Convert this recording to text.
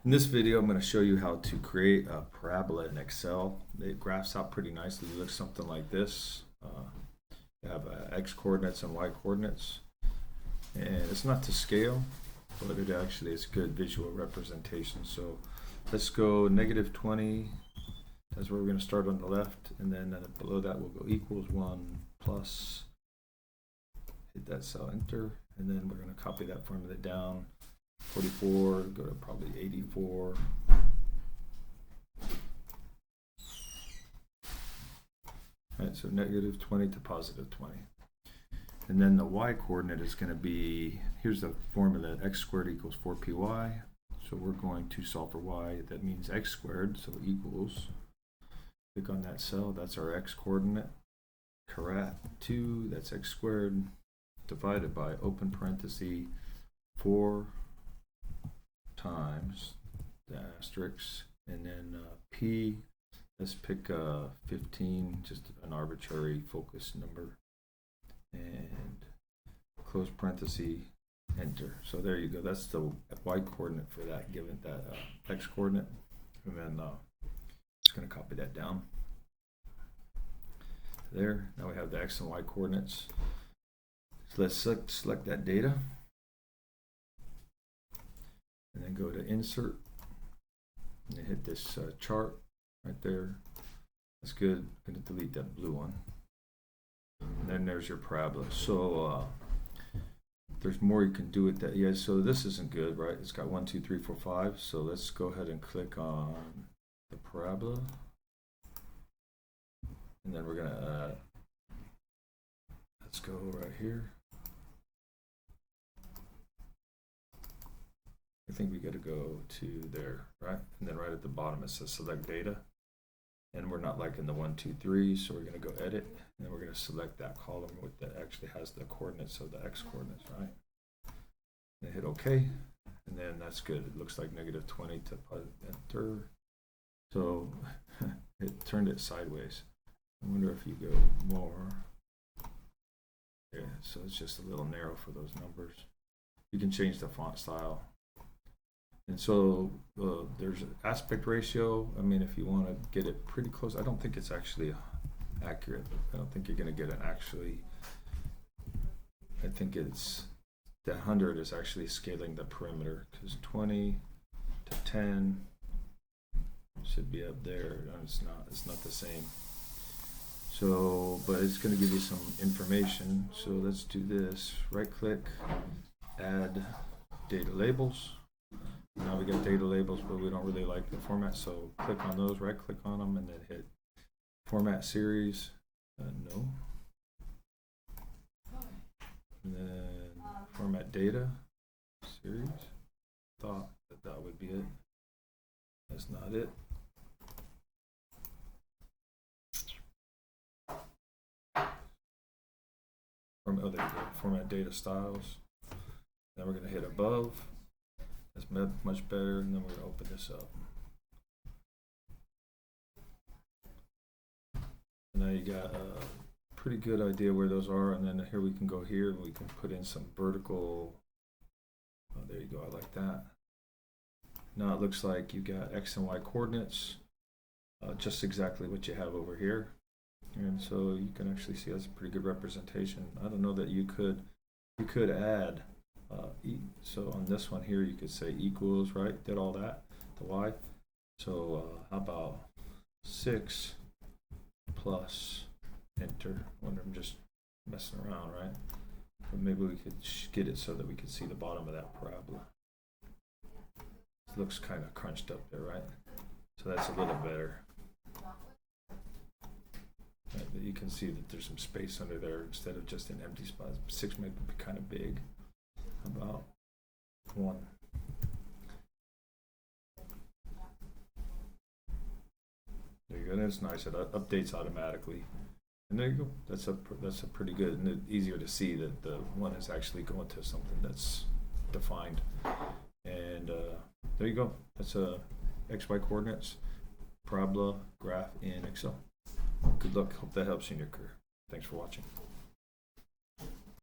In this video, I'm going to show you how to create a parabola in Excel. It graphs out pretty nicely. It looks something like this. You have x coordinates and y coordinates, and it's not to scale, but it actually is good visual representation. So let's go -20. That's where we're going to start on the left, and then below that we'll go equals 1 plus. Hit that cell, enter, and then we're going to copy that formula down. 44, go to probably 84. Alright, so -20 to +20. And then the y coordinate is going to be, here's the formula, x squared equals 4py. So we're going to solve for y. That means x squared, so equals, click on that cell, that's our x coordinate. Caret 2, that's x squared, divided by, open parenthesis, 4 times the asterisk, and then p, let's pick 15, just an arbitrary focus number, and close parenthesis, enter. So there you go, that's the y coordinate for that, given that x coordinate. And then just going to copy that down there. Now we have the x and y coordinates. So let's select that data, and then go to insert and then hit this chart right there. That's good. I'm going to delete that blue one, and then there's your parabola. So there's more you can do with that. Yeah, so this isn't good, right? It's got 1 2 3 4 5. So let's go ahead and click on the parabola, and then we're gonna let's go right here. I think we got to go to there, right? And then right at the bottom it says select data, and we're not liking the 1 2 3, so we're going to go edit, and then we're going to select that column with that actually has the coordinates of the x coordinates, right? And hit OK, and then that's good. It looks like -20 to enter. So it turned it sideways. I wonder if you go more. Yeah, so it's just a little narrow for those numbers. You can change the font style. And so there's an aspect ratio. I mean, if you want to get it pretty close, I don't think it's actually accurate. I don't think you're going to get an actually, I think it's, the 100 is actually scaling the perimeter, because 20 to 10 should be up there. No, it's not the same. So, but it's going to give you some information. So let's do this. Right click, add data labels. Now we got data labels, but we don't really like the format, so click on those, right click on them, and then hit format series. No. And then format data series. Thought that would be it. That's not it. There you go. Format data styles. Then we're going to hit above. That's much better, and then we're going to open this up. And now you got a pretty good idea where those are, and then here we can go here and we can put in some vertical. Oh, there you go, I like that. Now it looks like you got x and y coordinates, just exactly what you have over here. And so you can actually see that's a pretty good representation. I don't know that you could add. So on this one here, you could say equals, right? Did all that, the y. So how about 6 plus enter? I wonder, I'm just messing around, right? But maybe we could get it so that we could see the bottom of that parabola. It looks kind of crunched up there, right? So that's a little better. Right, but you can see that there's some space under there instead of just an empty spot. 6 might be kind of big. About 1. There you go. That's nice. It updates automatically, and there you go. That's a pretty good, and it's easier to see that the one is actually going to something that's defined. And there you go. That's a XY coordinates parabola graph in Excel. Good luck. Hope that helps you in your career. Thanks for watching.